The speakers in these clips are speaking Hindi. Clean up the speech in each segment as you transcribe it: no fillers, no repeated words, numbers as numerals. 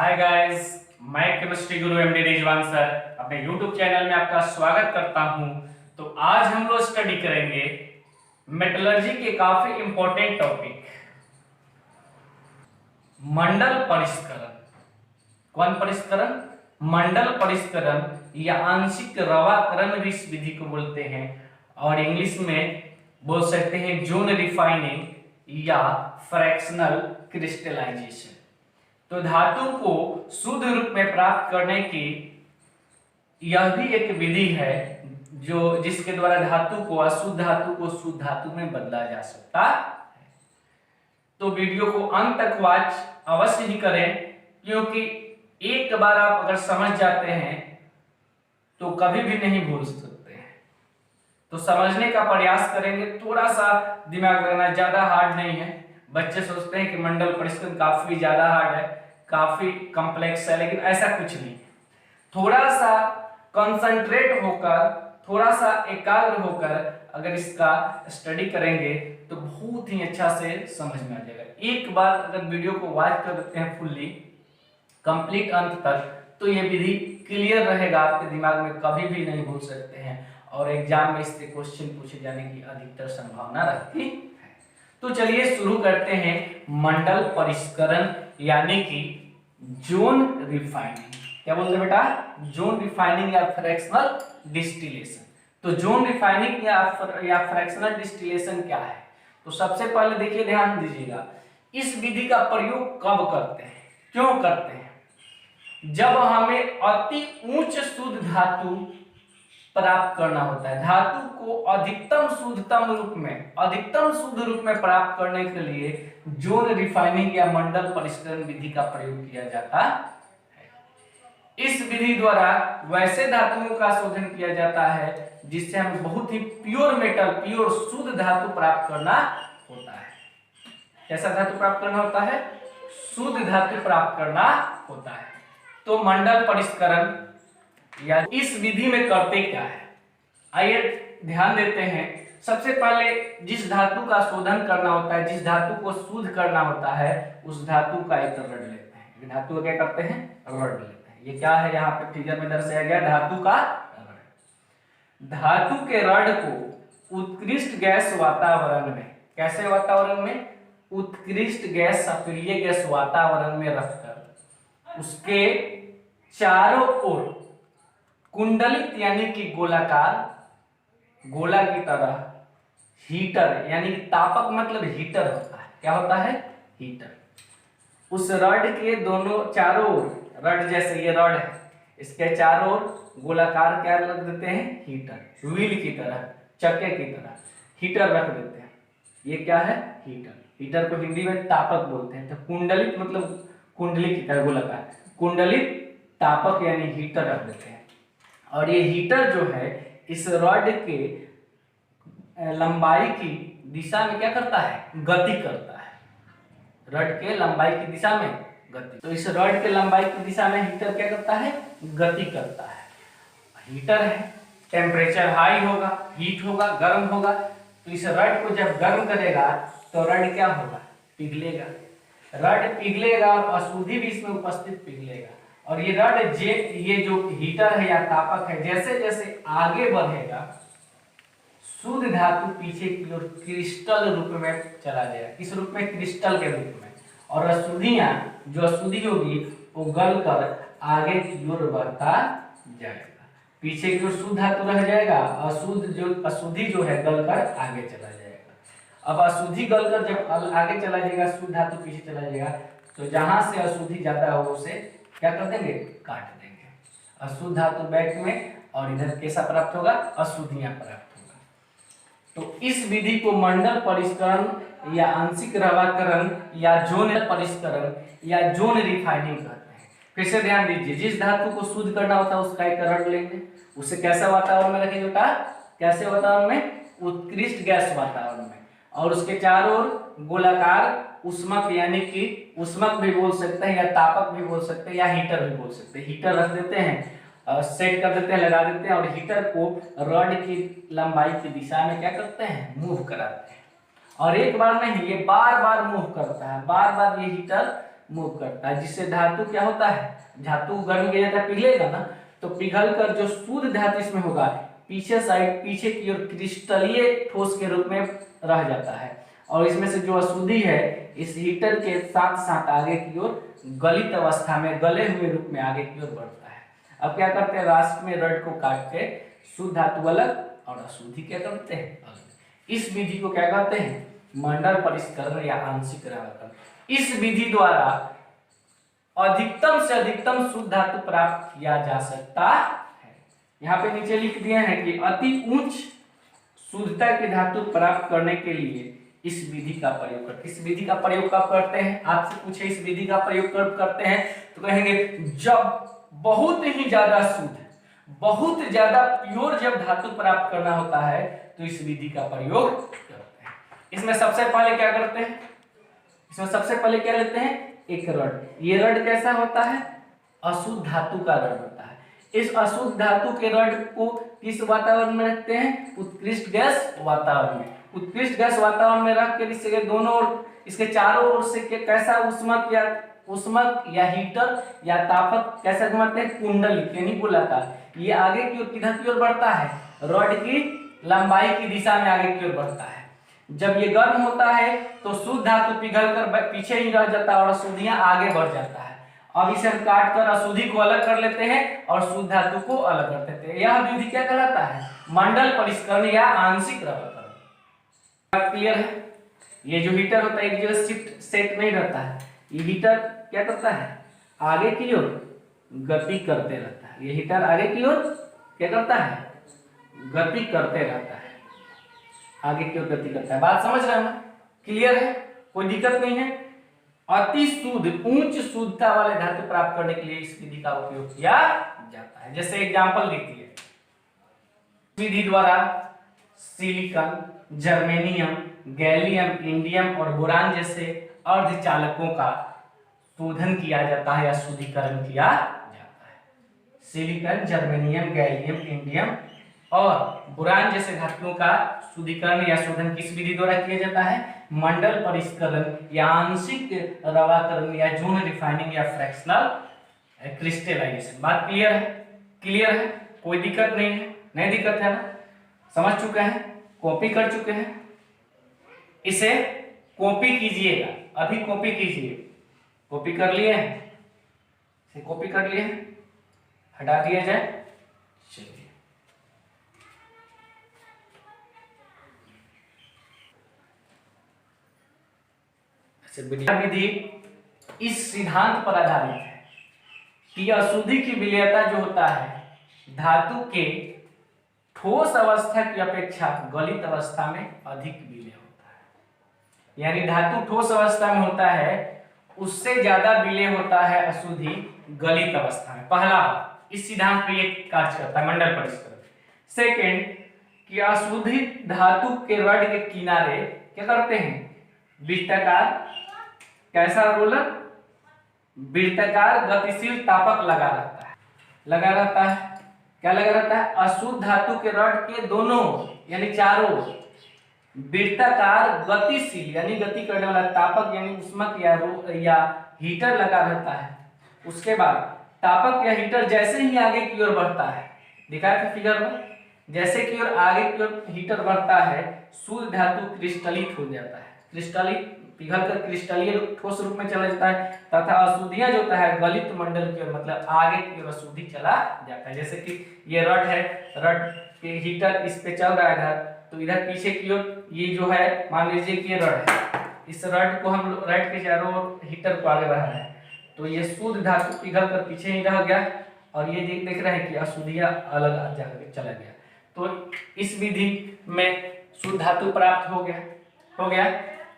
हाय गाइस, मैं केमिस्ट्री गुरु एमडी रिजवान सर अपने यूट्यूब चैनल में आपका स्वागत करता हूं। तो आज हम लोग स्टडी करेंगे मेटलर्जी के काफी इंपॉर्टेंट टॉपिक मंडल परिष्करण। कौन परिष्करण? मंडल परिष्करण या आंशिक रवाकरण भी इस विधि को बोलते हैं और इंग्लिश में बोल सकते हैं जोन रिफाइनिंग या फ्रैक्शनल क्रिस्टलाइजेशन। तो धातु को शुद्ध रूप में प्राप्त करने की यह भी एक विधि है जो जिसके द्वारा धातु को अशुद्ध धातु को शुद्ध धातु में बदला जा सकता है। तो वीडियो को अंत तक वॉच अवश्य ही करें, क्योंकि एक बार आप अगर समझ जाते हैं तो कभी भी नहीं भूल सकते हैं। तो समझने का प्रयास करेंगे, थोड़ा सा दिमाग लगाना, ज्यादा हार्ड नहीं है। बच्चे सोचते हैं कि मंडल परिष्करण काफी ज्यादा हार्ड है, काफी कॉम्प्लेक्स है, लेकिन ऐसा कुछ नहीं है। थोड़ा सा कंसंट्रेट होकर, थोड़ा सा एकाग्र होकर अगर इसका स्टडी करेंगे तो बहुत ही अच्छा से समझ में आ जाएगा। एक बार अगर वीडियो को वॉच कर देते हैं फुल्ली कंप्लीट अंत तक, तो ये विधि क्लियर रहेगा, आपके दिमाग में कभी भी नहीं भूल सकते हैं और एग्जाम में इससे क्वेश्चन पूछे जाने की अधिकतर संभावना रहती है। तो चलिए शुरू करते हैं मंडल परिष्करण यानी कि जोन रिफाइनिंग। क्या बोलते हैं बेटा? जोन रिफाइनिंग या फ्रैक्शनल डिस्टिलेशन। तो जोन रिफाइनिंग या फ्रैक्शनल डिस्टिलेशन क्या है? तो सबसे पहले देखिए, ध्यान दीजिएगा, इस विधि का प्रयोग कब करते हैं, क्यों करते हैं? जब हमें अति उच्च शुद्ध धातु प्राप्त करना होता है। धातु को अधिकतम शुद्ध रूप में प्राप्त करने के लिए जोन रिफाइनिंग या मंडल परिष्करण विधि का प्रयोग किया जाता है। इस विधि द्वारा वैसे धातुओं का शोधन किया जाता है जिससे हमें बहुत ही प्योर मेटल, प्योर शुद्ध धातु प्राप्त करना होता है। कैसा धातु प्राप्त करना होता है? शुद्ध धातु प्राप्त करना होता है। तो मंडल परिष्करण या इस विधि में करते क्या है, आइए ध्यान देते हैं। सबसे पहले जिस धातु का शोधन करना होता है, जिस धातु को शुद्ध करना होता है, उस धातु का एक रड लेते हैं। धातु का क्या करते हैं? रड लेते हैं। ये क्या है? यहाँ पे फिगर में दर्शाया गया धातु का रड। धातु के रड को उत्कृष्ट गैस वातावरण में, कैसे वातावरण में? उत्कृष्ट गैस, सक्रिय गैस वातावरण में रखकर उसके चारों ओर कुंडलित यानी कि गोलाकार, गोला की तरह हीटर यानी तापक, मतलब हीटर होता है। क्या होता है? हीटर। उस रड के दोनों चारों ओर, रड जैसे ये रड है, इसके चारों ओर गोलाकार क्या रख देते हैं? हीटर। व्हील की तरह, चक्के की तरह हीटर रख देते हैं। ये क्या है? हीटर। हीटर को हिंदी में तापक बोलते हैं। तो कुंडलित मतलब कुंडली की तरह गोलाकार, कुंडलित तापक यानी हीटर रख देते हैं। और ये हीटर जो है इस रॉड के लंबाई की दिशा में क्या करता है? गति करता है। रॉड के लंबाई की दिशा में गति। तो इस रॉड के लंबाई की दिशा में हीटर क्या करता है? गति करता है। हीटर है, टेम्परेचर हाई होगा, हीट होगा, गर्म होगा। तो इस रॉड को जब गर्म करेगा तो रॉड क्या होगा? पिघलेगा। रॉड पिघलेगा और अशुद्धि भी इसमें उपस्थित पिघलेगा। और ये रॉड ये जो हीटर है या तापक है, जैसे जैसे आगे बढ़ेगा शुद्ध धातु पीछे की ओर क्रिस्टल रूप में चला जाएगा। किस रूप में? क्रिस्टल के रूप में। और अशुद्धियां, जो अशुद्धि होगी वो गल कर आगे की ओर बढ़ता जाएगा। पीछे की ओर शुद्ध धातु रह जाएगा, अशुद्धि जो है गल कर आगे चला जाएगा। अब अशुद्धि गल कर जब आगे चला जाएगा, शुद्ध धातु पीछे चला जाएगा, तो जहां से अशुद्धि ज्यादा हो उसे क्या कर देंगे? काट देंगे। अशुद्ध धातु बैक में और इधर कैसा प्राप्त होगा? अशुद्धियां प्राप्त होगा। तो इस विधि को मंडल परिष्करण या आंशिक रवाकरण या जोन परिष्करण या जोन रिफाइनिंग कहते हैं। फिर से ध्यान दीजिए, जिस धातु को शुद्ध करना होता है उसका एक रड लेंगे, उसे कैसा वातावरण में रखेंगे बेटा? कैसे वातावरण में? उत्कृष्ट गैस वातावरण में। और उसके चारों ओर गोलाकार उष्मक यानी कि उष्मक भी बोल सकते हैं या तापक भी बोल सकते हैं या हीटर भी बोल सकते हैं। हीटर रख देते हैं, सेट कर देते हैं, लगा देते हैं और हीटर को रॉड की लंबाई की दिशा में क्या करते हैं? मूव कराते हैं। और एक बार नहीं, ये बार बार मूव करता है। बार बार ये हीटर मूव करता है, जिससे धातु क्या होता है, धातु गर्म किया जाता है, पिघलेगा ना, तो पिघल कर जो शुद्ध धातु इसमें होगा पीछे साइड, पीछे की ओर क्रिस्टलीय ठोस के रूप में रह जाता है, और इसमें से जो अशुद्धि है इस हीटर के साथ साथ आगे की ओर गलित अवस्था में, गले हुए रूप में आगे की ओर बढ़ता है। अब क्या करते हैं, राष्ट्र में रड को काट के शुद्ध धातु अलग और अशुद्धि क्या करते हैं अलग। इस विधि को क्या कहते हैं, मंडल परिष्करण या आंशिक रवाकरण। इस विधि द्वारा अधिकतम से अधिकतम शुद्ध धातु प्राप्त किया जा सकता है। यहाँ पे नीचे लिख दिए हैं कि अति उच्च शुद्धता की धातु प्राप्त करने के लिए इस विधि का प्रयोग करते हैं। इस विधि का प्रयोग कब करते हैं, आपसे पूछे इस विधि का प्रयोग कब करते हैं, तो कहेंगे जब बहुत ही ज्यादा शुद्ध, बहुत ज्यादा प्योर जब धातु प्राप्त करना होता है तो इस विधि का प्रयोग करते हैं। इसमें सबसे पहले क्या करते हैं, इसमें सबसे पहले क्या लेते हैं, एक रड। ये रड कैसा होता है, अशुद्ध धातु का रड होता है। इस अशुद्ध धातु के रड को किस वातावरण में रखते हैं, उत्कृष्ट गैस वातावरण में। उत्कृष्ट गैस वातावरण में रख के इसके दोनों ओर, इसके चारों ओर से कैसा उष्मक या हीटर या तापक कैसे घुमाते हैं, कुंडली यानी गोलाकार। ये आगे की ओर किधर की ओर बढ़ता है, रड की लंबाई की दिशा में आगे की ओर बढ़ता है। जब ये गर्म होता है तो शुद्ध धातु पिघल कर पीछे ही रह जाता है और अशुद्धियां आगे बढ़ जाता है। अब इसे हम काट कर अशुद्धि को अलग कर लेते हैं और शुद्ध धातु को अलग कर देते हैं। यह विधि क्या कहलाता है, मंडल परिष्करण या आंशिक रवाकरण। क्लियर है। ये जो हीटर होता है एक जगह शिफ्ट सेट नहीं रहता है, ये हीटर क्या करता है, आगे की ओर गति करते रहता है। ये हीटर आगे की ओर क्या करता है, गति करते रहता है, आगे की ओर गति करता है। बात समझ रहे हैं ना, क्लियर है, कोई दिक्कत नहीं है। अति शुद्ध उच्च शुद्धता वाले धातु प्राप्त करने के लिए इस विधि का उपयोग किया जाता है। जैसे एग्जांपल देखिए, विधि द्वारा सिलिकॉन, जर्मेनियम, गैलियम, इंडियम और बोरान जैसे अर्धचालकों का शोधन किया जाता है या शुद्धिकरण किया जाता है। सिलिकॉन, जर्मेनियम, गैलियम, इंडियम और बोरान जैसे धातुओं का शुद्धिकरण या शोधन किस विधि द्वारा किया जाता है, मंडल परिष्करण या आंशिक रवाकरण या जोन रिफाइनिंग या फ्रैक्शनल क्रिस्टलाइजेशन। बात क्लियर है, क्लियर है, कोई दिक्कत नहीं है, नहीं दिक्कत है ना, समझ चुके हैं, कॉपी कर चुके हैं। इसे कॉपी कीजिएगा, अभी कॉपी कीजिए। कॉपी कर लिए हैं, इसे कॉपी कर लिए हैं, हटा दिया जाए। चलिए विधि इस सिद्धांत पर आधारित है कि अशुद्धि की विलयता जो होता है धातु के ठोस अवस्था की अपेक्षा गलित अवस्था में अधिक विलय होता है। यानी धातु ठोस अवस्था में होता है उससे ज्यादा विलय होता है अशुद्धि गलित अवस्था में। पहला इस सिद्धांत पे ये कार्य करता है मंडल परिष्करण। सेकेंड कि अशुद्धि धातु के रड के किनारे क्या करते हैं, वृत्ताकार, कैसा रोलर, वृत्ताकार गतिशील तापक लगा रहता है, लगा रहता है। क्या लगा रहता है, अशुद्ध धातु के रड के दोनों यानी चारों वृत्ताकार गतिशील यानी गति करने वाला तापक यानी उष्मक या हीटर लगा रहता है। उसके बाद तापक या हीटर जैसे ही आगे की ओर बढ़ता है, दिखाया था फिगर में, जैसे की ओर आगे की ओर हीटर बढ़ता है शुद्ध धातु क्रिस्टलित हो जाता है, क्रिस्टलित पिघल कर क्रिस्टलीय ठोस रूप में चला जाता है तथा अशुद्धियां जो होता है गलित मंडल की ओर मतलब आगे की ओर अशुद्धि चला जाता है। जैसे कि ये रड है, रड के हीटर इस पे चल रहा है इधर, तो इधर पीछे की ओर ये जो है मान लीजिए कि ये रड है, इस रड को हम रड के चारों ओर हीटर को आगे बढ़ा रहे हैं, तो ये शुद्ध धातु पिघल कर पीछे ही रह गया और ये देख रहे हैं कि अशुद्धियां अलग जाकर चला गया। तो इस विधि में शुद्ध धातु प्राप्त हो गया।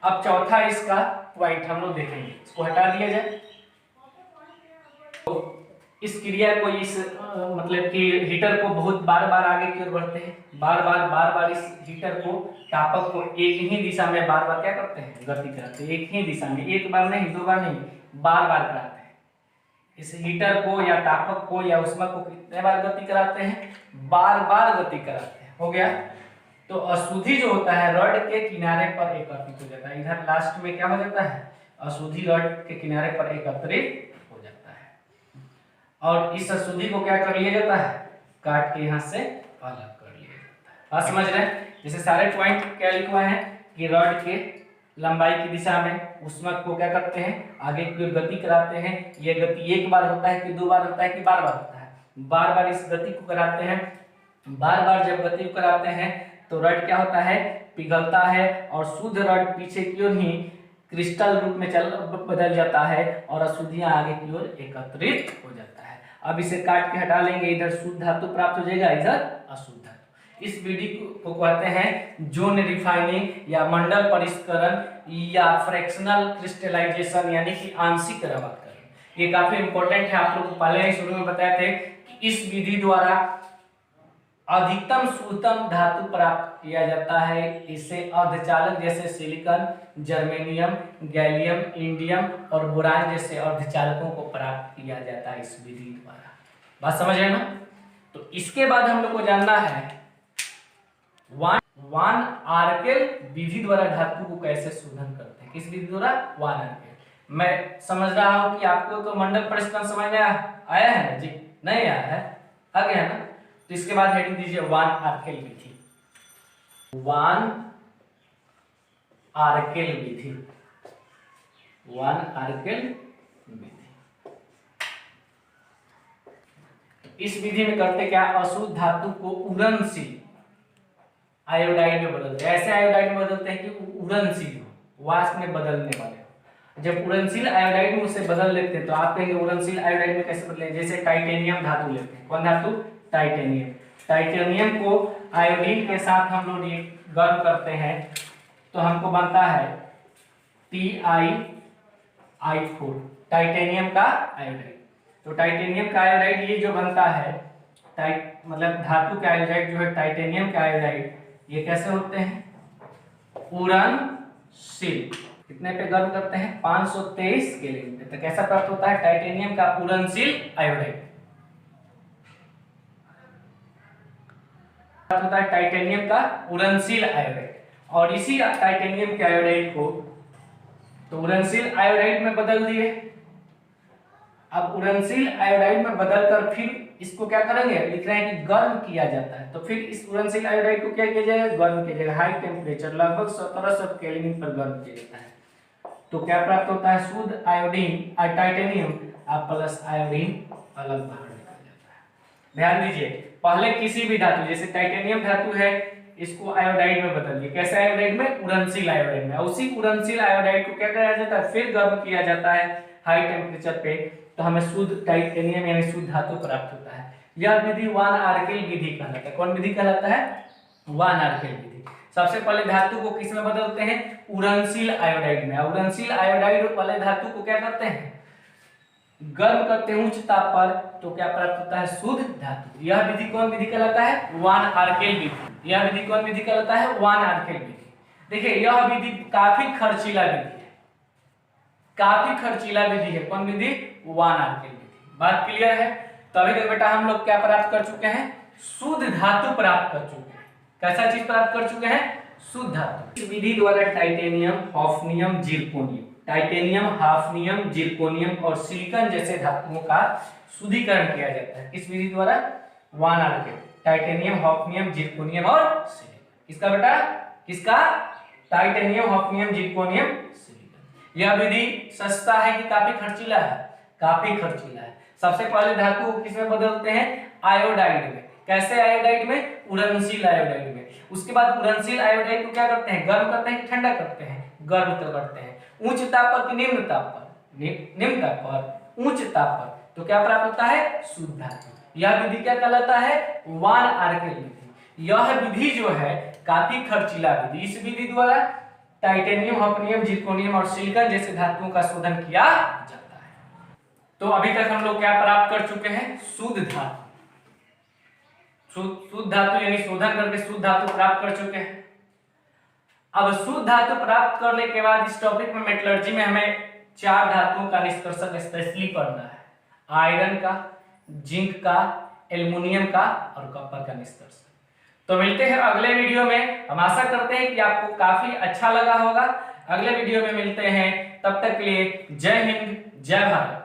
अब चौथा इसका पॉइंट हम लोग देखेंगे, इसको हटा दिया जाए। तो इस क्रिया को इस मतलब कि हीटर को बहुत बार बार आगे की ओर बढ़ते हैं, बार बार इस हीटर को तापक को एक ही दिशा में बार बार क्या करते हैं, गति कराते हैं, एक ही दिशा में, एक बार नहीं, दो बार नहीं, बार बार कराते हैं। इस हीटर को या तापक को या उष्मक को कितने बार गति कराते हैं, बार बार गति कराते हैं। हो गया। तो अशुद्धि जो होता है रड के किनारे पर एकत्रित हो जाता है, इधर लास्ट में क्या हो जाता है, अशुद्धि रड के किनारे पर एकत्रित हो जाता है और इस अशुद्धि को क्या कर लिया जाता है, काट के यहाँ से अलग कर लिया जाता है। बात समझ रहे हैं? जैसे सारे पॉइंट क्या लिखा है कि रड के लंबाई की दिशा में ऊष्मक को क्या करते हैं, आगे की ओर गति कराते हैं। ये गति एक बार होता है कि दो बार होता है कि बार बार होता है, बार बार इस गति को कराते हैं। बार बार जब गति को कराते हैं तो रड क्या होता है, पिघलता है और शुद्ध रड पीछे की ओर ही क्रिस्टल रूप में बदल जाता है और अशुद्धियां आगे की ओर एकत्रित हो जाता है। अब इसे काट के हटा लेंगे, इधर शुद्ध धातु प्राप्त हो जाएगा, इधर अशुद्ध धातु। इस विधि को कहते हैं जोन रिफाइनिंग या मंडल परिष्करण या फ्रैक्शनल क्रिस्टलाइजेशन यानी कि आंशिक रवाकरण। ये काफी इंपॉर्टेंट है, आप लोग को पहले ही शुरू में बताए थे कि इस विधि द्वारा अधिकतम शुद्धतम धातु प्राप्त किया जाता है। इसे अर्धचालक जैसे सिलिकॉन, जर्मेनियम, गैलियम, इंडियम और बोरान जैसे अर्धचालकों को प्राप्त किया जाता है इस विधि द्वारा। बात समझ रहे हैं ना? तो इसके बाद हम लोग को जानना है वान आर्केल विधि द्वारा धातु को कैसे शोधन करते हैं। किस विधि द्वारा? वान आर्केल। मैं समझ रहा हूं कि आपको तो मंडल परिष्करण समझ में आया है ना जी? नहीं आया है? आ गया ना? तो इसके बाद हेडिंग दीजिए वान आर्केल विधि। वान आर्केल विधि, वान आर्केल विधि। इस विधि में करते क्या, अशुद्ध धातु को उड़नशील आयोडाइड में बदलते हैं। ऐसे आयोडाइड में बदलते हैं कि उड़नशील हो, वाष्प में बदलने वाले हो। जब उड़नशील आयोडाइड में उसे बदल लेते हैं तो आप कहेंगे उड़नशील आयोडाइड में कैसे बदले? जैसे टाइटेनियम धातु लेते हैं। कौन धातु? टाइटेनियम। टाइटेनियम को आयोडीन के साथ हम लोग गर्म करते हैं तो हमको बनता है TiI4, टाइटेनियम का आयोडाइड। तो टाइटेनियम का आयोडाइड ये जो बनता है, मतलब धातु का आयोडाइड जो है टाइटेनियम का आयोडाइड, ये कैसे होते हैं? उड़नशील। कितने पे गर्म करते हैं? 523 केल्विन पे। तो कैसा प्राप्त होता है? टाइटेनियम का उड़नशील आयोडाइड होता है, टाइटेनियम का उड़नशील आयोडाइड। और इसी टाइटेनियम के आयोडाइड को तो उड़नशील आयोडाइड में बदल दिए। अब उड़नशील आयोडाइड में बदलकर फिर इसको क्या करेंगे, लिख रहे हैं कि गर्म किया जाता है। तो फिर इस उड़नशील आयोडाइड को क्या किया जाएगा? गर्म किया जाएगा। हाई टेम्परेचर लगभग 1700 केल्विन पर गर्म किया जाता है। तो क्या प्राप्त होता है? शुद्ध आयोडीन टाइटेनियम प्लस आयोडीन अलग बाहर निकल जाता है। ध्यान दीजिए, पहले किसी भी धातु, जैसे टाइटेनियम धातु है, इसको आयोडाइड में बदल दिए। कैसे आयोडाइड में? उड़नशील आयोडाइड में। उसी उड़नशील आयोडाइड को क्या किया जाता है? फिर गर्म किया जाता है हाई टेम्परेचर पे, तो हमें शुद्ध टाइटेनियम यानी शुद्ध धातु प्राप्त होता है। यह विधि वान आर्केल विधि कहलाता है। कौन विधि कहलाता है? वान आर्केल विधि। सबसे पहले धातु को किस में बदलते हैं? उड़नशील आयोडाइड में। उड़नशील आयोडाइड वाले धातु को क्या करते हैं? गर्म करते हैं उच्च ताप पर, तो क्या प्राप्त होता है? शुद्ध धातु। यह विधि कौन विधि कहलाता है? वान आर्केल विधि। यह विधि कौन विधि कहलाता है? वान आर्केल विधि। देखिए, यह विधि काफी खर्चीला विधि है, काफी खर्चीला विधि है। कौन विधि? वान आर्केल विधि। बात क्लियर है? तो अभी तक बेटा हम लोग क्या प्राप्त कर चुके हैं? शुद्ध धातु प्राप्त कर चुके हैं। कैसा चीज प्राप्त कर चुके हैं? शुद्ध धातु। इस विधि द्वारा titanium, hafnium, zirconium, titanium, hafnium, zirconium और सिलिकॉन जैसे धातुओं का शुद्धिकरण किया जाता है। इस विधि द्वारा वान आर्केल, टाइटेनियम, हॉफनियम, जिरकोनियम और सिलिकॉन। किसका बेटा? किसका? Titanium, hafnium, zirconium, silicon. यह विधि सस्ता है कि काफी खर्चीला है? काफी खर्चीला है। सबसे पहले धातु को किसमें बदलते हैं? आयोडाइड में। कैसे आयोडाइड में? उड़नशील आयोडाइड में। उसके बाद उड़नशील आयोडाइड को क्या करते हैं? गर्म करते हैं कि ठंडा करते हैं? गर्म करते हैं। उच्च ताप पर कि निम्न ताप पर? निम्न ताप पर, उच्च ताप पर। तो क्या प्राप्त होता है? शुद्ध धातु। यह विधि क्या कहलाता है? वान आर्केल विधि। यह विधि जो है काफी खर्चीला विधि। इस विधि द्वारा टाइटेनियम, हॉफनियम, जिरकोनियम और सिलिकॉन जैसे धातुओं का शोधन किया जाता है। तो अभी तक हम लोग क्या प्राप्त कर चुके हैं? शुद्ध धातु। शुद्ध धातु यानी शोधन करके शुद्ध धातु प्राप्त कर चुके हैं। अब शुद्ध धातु प्राप्त करने के बाद इस टॉपिक में मेटलर्जी में हमें 4 धातुओं का निष्कर्षण स्पेशली पढ़ना है। आयरन का, जिंक का, एल्युमिनियम का और कॉपर का निष्कर्षण। तो मिलते हैं अगले वीडियो में। हम आशा करते हैं कि आपको काफी अच्छा लगा होगा। अगले वीडियो में मिलते हैं। तब तक के लिए जय हिंद जय भारत।